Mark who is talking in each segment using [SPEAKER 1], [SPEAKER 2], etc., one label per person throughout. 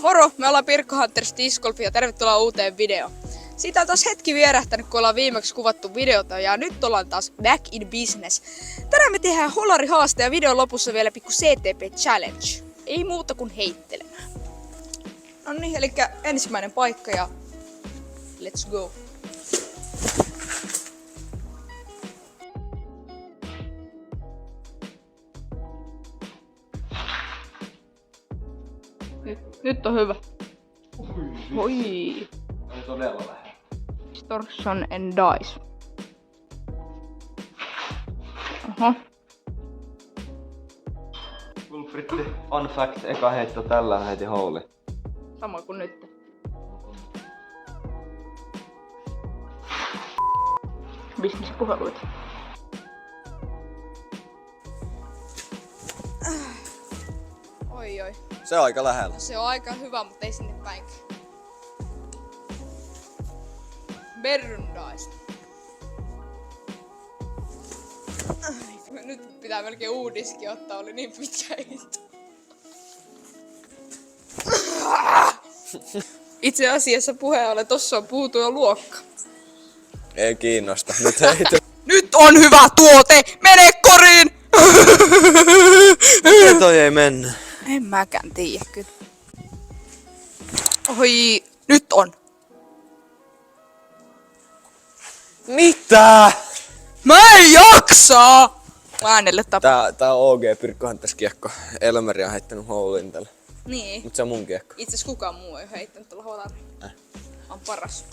[SPEAKER 1] Moro, me ollaan Pirkko Hunters Disc Golf ja tervetuloa uuteen videoon. Siitä on taas hetki vierähtänyt, kun ollaan viimeksi kuvattu videota ja nyt ollaan taas back in business. Tänään me tehdään holarihaaste ja videon lopussa vielä pikku CTP Challenge. Ei muuta kuin heittelemään. No niin, eli ensimmäinen paikka ja let's go. Nyt on hyvä. Oi.
[SPEAKER 2] On todella lähellä.
[SPEAKER 1] Distortion and dice. Oho.
[SPEAKER 2] Kulpritti, fun fact, eka heitto tällä heti houli.
[SPEAKER 1] Sama kuin nyt. Bisnespuheluita. Oi.
[SPEAKER 2] Se on aika lähellä.
[SPEAKER 1] Se on aika hyvä, mutta ei sinne päinkään. Berrundaista. Nyt pitää melkein uudiskin ottaa, oli niin pitkä heitto. Itse asiassa puheen ollen, tossa on puutu jo luokka.
[SPEAKER 2] Ei kiinnosta, nyt heitä.
[SPEAKER 1] Nyt on hyvä tuote! Mene koriin!
[SPEAKER 2] Miten toi ei mennä?
[SPEAKER 1] En mäkään tiedä kyllä. Oi, nyt on.
[SPEAKER 2] Mitä?
[SPEAKER 1] Mä en jaksa! Äänelle tapa.
[SPEAKER 2] Tää on OG Pirkko Hunters kiekko. Elmeri on heittänyt houlin tällä.
[SPEAKER 1] Niin.
[SPEAKER 2] Mut se on mun kiekko.
[SPEAKER 1] Itse asiassa kukaan muu ei heittänyt tuolla holariin. On paras.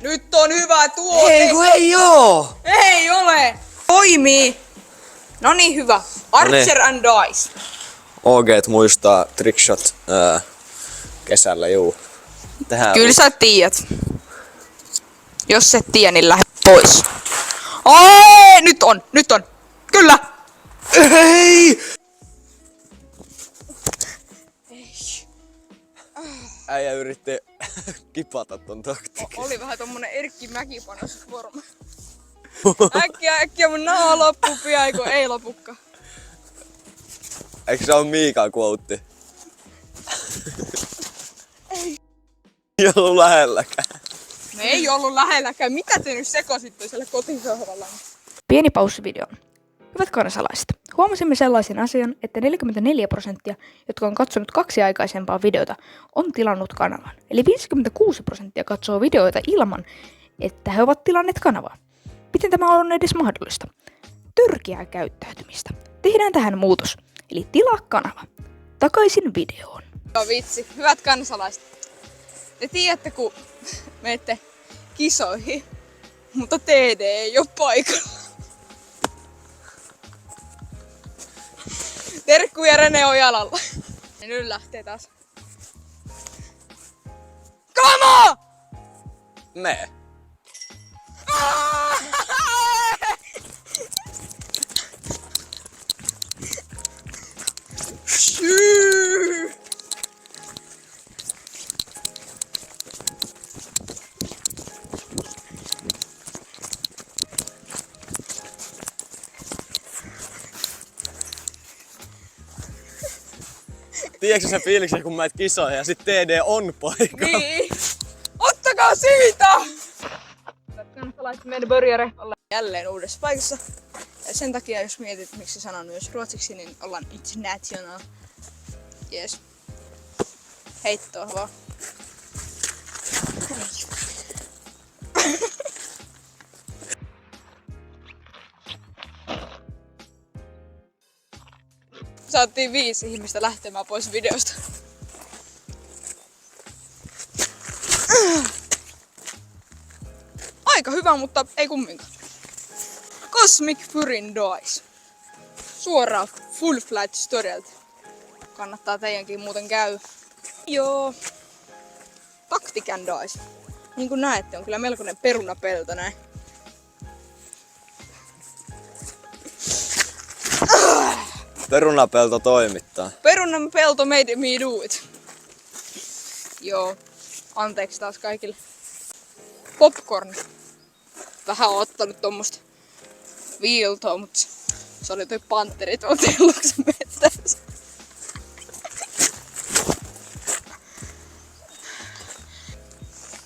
[SPEAKER 1] Nyt on hyvä tuote!
[SPEAKER 2] Ei oo!
[SPEAKER 1] Ei ole! Toimii! No niin, hyvä. Archer and Dice.
[SPEAKER 2] OGt muistaa trickshot kesällä, juu. Tehdään
[SPEAKER 1] Kyllä sä tiedät. Jos et tiedä, niin lähde pois. Oi, nyt on. Kyllä.
[SPEAKER 2] Ei! Äijä yritti kipata ton taktiikin.
[SPEAKER 1] Oli vähän tommonen Erkki Mäkipanos-forma. Äkkiä mun naha loppuu pian, kun ei lopukka.
[SPEAKER 2] Eikö se oo Miikan quote? Ei ollut lähelläkään.
[SPEAKER 1] Me ei ollut lähelläkään. Mitä te nyt sekositte siellä kotisohvalla?
[SPEAKER 3] Pieni paussi videoon. Hyvät kansalaiset, huomasimme sellaisen asian, että 44%, jotka on katsonut 2 aikaisempaa videota, on tilannut kanavan. Eli 56% katsoo videoita ilman, että he ovat tilanneet kanavaa. Miten tämä on edes mahdollista? Törkeää käyttäytymistä. Tehdään tähän muutos. Eli tilaa kanava. Takaisin videoon.
[SPEAKER 1] Joo vitsi, hyvät kansalaiset. Te tiedätte, kun menette kisoihin, mutta TD ei ole paikalla. Terkkuja Rene Ojalalla. Ja nyt lähtee taas. Kama!
[SPEAKER 2] Me. Tiedätkö sä fiiliksen, kun mä et kisoihin ja sit TD on paikalla?
[SPEAKER 1] Niin! Ottakaa siitä! Hyvät kansalaiset, meidän börjäre ollaan jälleen uudessa paikassa. Ja sen takia, jos mietit, miksi sanon myös ruotsiksi, niin ollaan international. Jees. Heittoa vaan. Saatiin 5 ihmistä lähtemään pois videosta. Aika hyvä, mutta ei kumminkaan. Cosmic Furin Dice. Suoraan Full Flat Storylta. Kannattaa teidänkin muuten käy. Joo. Tactican Dice. Niin kuin näette, on kyllä melkoinen perunapelto näin.
[SPEAKER 2] Perunapelto toimittaa.
[SPEAKER 1] Perunapelto made me do it. Joo. Anteeksi taas kaikille. Popcorn. Vähän on ottanut tommosta viiltoa, mutta se oli toi panteri tuolla Telluksen mettässä.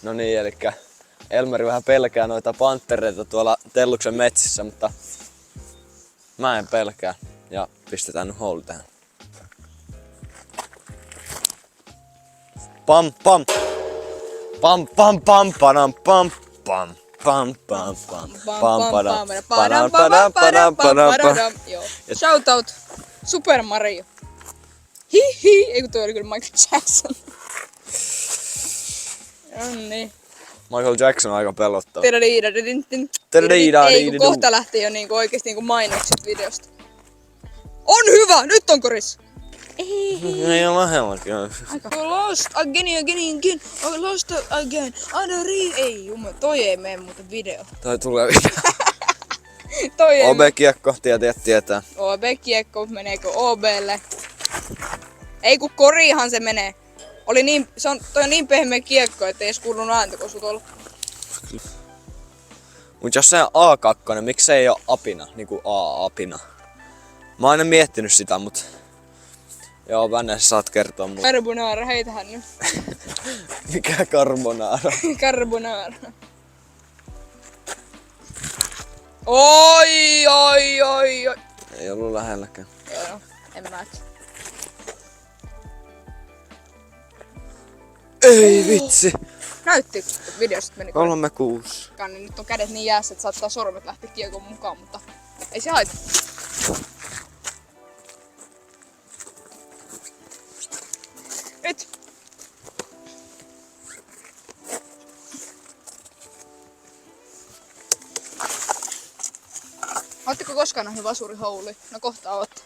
[SPEAKER 4] No niin, elikkä Elmeri vähän pelkää noita panttereita tuolla Telluksen metsissä, mutta mä en pelkää. Ja pistetään nyt houli tähän. Pam pam! Pam pam pam padam pam pam pam pam pam pam padam.
[SPEAKER 1] Joo. Shoutout Super Mario. Hihi, ei kun toi oli kyllä Michael Jackson. Nonni.
[SPEAKER 4] Michael Jackson on aika pelottava.
[SPEAKER 1] Ei kun kohta lähtee jo niinku oikeesti niinku mainokset videosta. On hyvä! Nyt on koris!
[SPEAKER 4] Ei ole lähemmäkin.
[SPEAKER 1] Lost again. I lost again. Ei jumme, toi ei mene muuten video.
[SPEAKER 4] Toi tulee video.
[SPEAKER 1] Toi ei
[SPEAKER 4] OB-kiekko, tietää.
[SPEAKER 1] OB-kiekko, meneekö OBlle? Ei kun korihan se menee. Toi on niin pehmeä kiekko, ettei edes kuulunut ääntä, kun sut ollut.
[SPEAKER 4] Mut jos se on A2, miksi ei oo apina? Niinku A-apina. Mä oon aina miettinyt sitä, mut... Joo, Vänne, sä saat kertoa mulle.
[SPEAKER 1] Carbonara, heitähän nyt.
[SPEAKER 4] Mikä carbonara?
[SPEAKER 1] Carbonara. Oi.
[SPEAKER 4] Ei ollut lähelläkään.
[SPEAKER 1] Joo, en mäkin.
[SPEAKER 4] Ei vitsi!
[SPEAKER 1] Näytti videosta meni
[SPEAKER 4] 3-6.
[SPEAKER 1] niin nyt on kädet niin jäässä, että saattaa sormet lähteä kiekon mukaan, mutta ei se haittaa. Nyt! Ootteko koskaan nähnyt vasurihouli? No kohta ootte.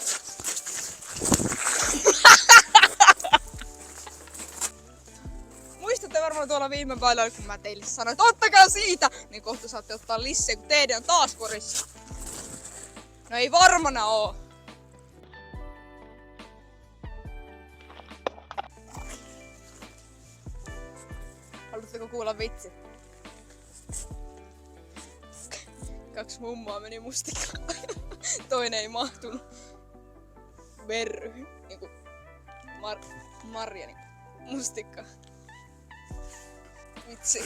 [SPEAKER 1] Muistatte varmaan tuolla viime päivällä, kun mä teille sanoin, että ottakaa siitä! Niin kohta saatte ottaa lisää, kun teidän on taas korissa. No ei varmana oo. Haluatteko kuulla vitsi? 2 mummoa meni mustikkaan. Toinen ei mahtunut. Verry. Niinku Marja niinku mustikka. Vitsi.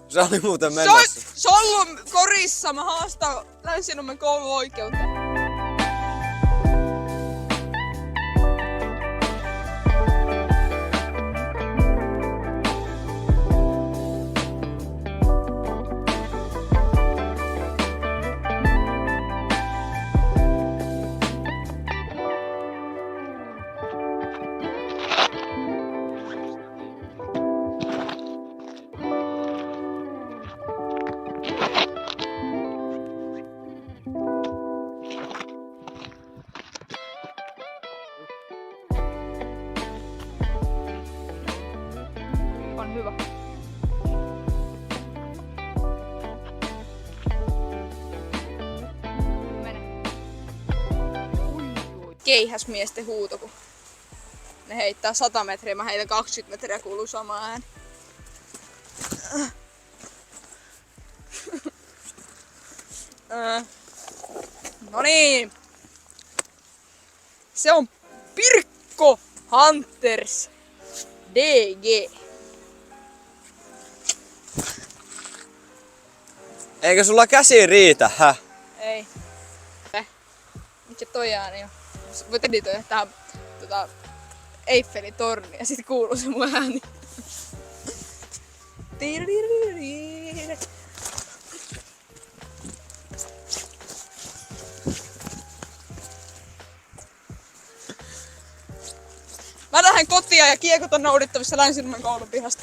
[SPEAKER 4] Se oli muuten menossa.
[SPEAKER 1] Se on ollut korissa. Mä haastan Länsinommen kouluoikeuteen. On hyvä. Mene. Keihäsmiesten huuto, kun ne heittää 100 metriä, mä heitän 20 metriä, kuuluu sama ääni. No niin. Se on Pirkko Hunters DG.
[SPEAKER 4] Eikö sulla käsi riitä, häh?
[SPEAKER 1] Ei. Mikä toi ääni on? Voit editoida tähän Eiffelin torni ja sit kuuluu se mun ääni. Mä lähden kotia ja kiekot on noudittavissa Länsinommen koulun pihasta.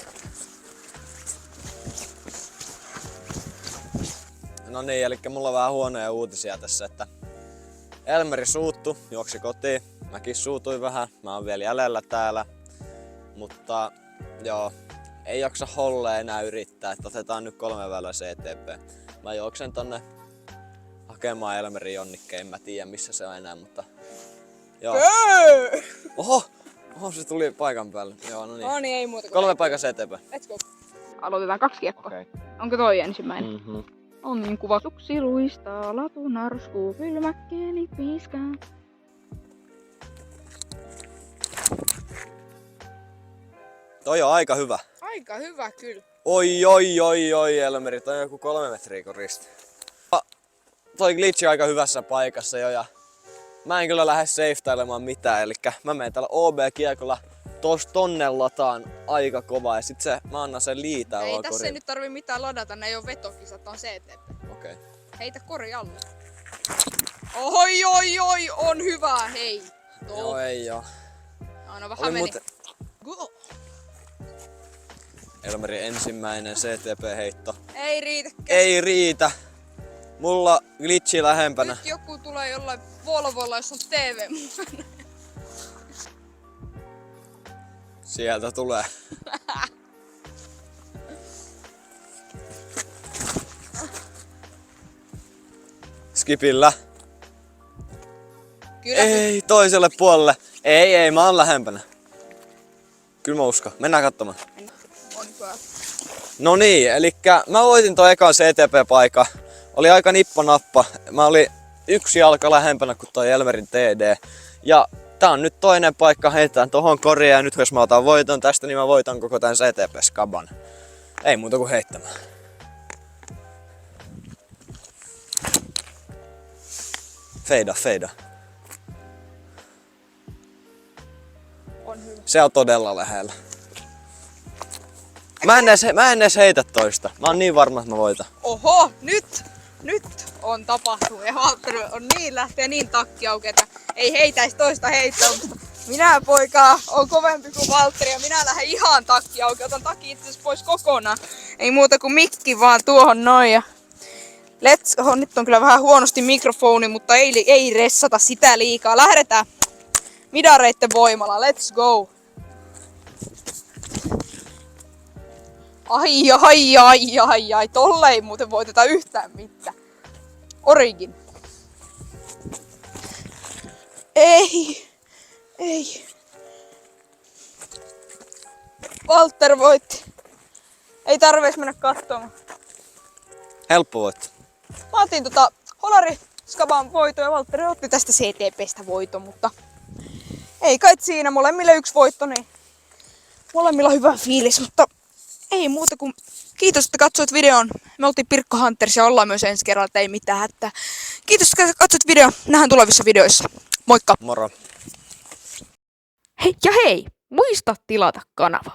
[SPEAKER 4] No niin, eli mulla on vähän huonoja uutisia tässä, että Elmeri suuttu, juoksi kotiin. Mäkin suutuin vähän, mä oon vielä jäljellä täällä. Mutta joo, ei jaksa Holle enää yrittää, että otetaan nyt 3 väylää CTP. Mä juoksen tonne hakemaan Elmerin jonnikkeen, en mä tiedä missä se on enää, mutta joo. Oho, se tuli paikan päälle. Joo, no niin.
[SPEAKER 1] No niin, ei muuta kuin
[SPEAKER 4] 3 paikan CTP.
[SPEAKER 1] let's go. Aloitetaan 2 kiekkoa.
[SPEAKER 4] Okei.
[SPEAKER 1] Onko toi ensimmäinen?
[SPEAKER 4] Mm-hmm.
[SPEAKER 1] On niin kuva. Suksi luistaa, latu narskuu, kylmäkkeeni piiskaa.
[SPEAKER 4] Toi on aika hyvä.
[SPEAKER 1] Aika hyvä kyllä.
[SPEAKER 4] Oi, Elmeri, toi on joku 3 metriä koristi. Toi glitchi on aika hyvässä paikassa jo ja mä en kyllä lähde safetailemaan mitään, eli mä menen tällä OB-kiekolla tonne lataan aika kovaa ja sit mä annan sen liitää
[SPEAKER 1] Ei
[SPEAKER 4] vaan
[SPEAKER 1] tässä
[SPEAKER 4] korin.
[SPEAKER 1] ei nyt tarvi mitään ladata, ne ei oo vetokisat, on CTP.
[SPEAKER 4] Okei.
[SPEAKER 1] Heitä kori alle. Oi, on hyvä, hei.
[SPEAKER 4] Joo, ei oo.
[SPEAKER 1] No vähän
[SPEAKER 4] Oli
[SPEAKER 1] meni.
[SPEAKER 4] muuten
[SPEAKER 1] Go.
[SPEAKER 4] Elmerin ensimmäinen CTP-heitto.
[SPEAKER 1] Ei riitä.
[SPEAKER 4] Ei riitä. Mulla glitchi lähempänä.
[SPEAKER 1] Nyt joku tulee jollain Volvolla, jos on TV mukana.
[SPEAKER 4] Sieltä tulee. Skipillä.
[SPEAKER 1] Kyllä.
[SPEAKER 4] Ei, toiselle puolelle. Ei, mä oon lähempänä. Kyllä mä uskon. Mennään katsomaan.
[SPEAKER 1] On hyvä.
[SPEAKER 4] No niin, elikkä mä voitin ton ekan CTP-paikan. Oli aika nippa-nappa. Mä olin yksi jalka lähempänä kuin toi Elmerin TD. Ja tää on nyt toinen paikka, heitetään tohon koriin ja nyt jos mä otan voiton tästä, niin mä voitan koko tän CTP-skaban. Ei muuta kuin heittämään. Feida.
[SPEAKER 1] On hyvä.
[SPEAKER 4] Se on todella lähellä. Mä en edes heitä toista. Mä oon niin varma, että mä voitan.
[SPEAKER 1] Oho, nyt on tapahtunut. Ja Valtteri on lähtee niin takki auki, että ei heitäis toista heittoa. Mutta minä poika on kovempi kuin Valtteri ja minä lähden ihan takki auki. Otan takki itse asiassa pois kokonaan. Ei muuta kuin mikki vaan tuohon noin. Ja nyt on kyllä vähän huonosti mikrofoni, mutta ei ressata sitä liikaa. Lähdetään midareitten voimalla. Let's go! Ai, tolle ei muuten voiteta yhtään mitään. Origin. Ei. Walter voitti. Ei tarvees mennä katsomaan.
[SPEAKER 4] Helppo voitto.
[SPEAKER 1] Mä otin Holari Skaban voito ja Valtteri otti tästä CTPstä voiton, mutta ei kai siinä, molemmille yksi voitto, niin molemmilla hyvä fiilis, mutta ei muuta kuin kiitos, että katsoit videon. Me oltiin Pirkko Hunters ja ollaan myös ensi kerralla, että ei mitään hätää. Kiitos, että katsoit videon. Nähdään tulevissa videoissa. Moikka!
[SPEAKER 4] Moro.
[SPEAKER 3] Hei, muista tilata kanava.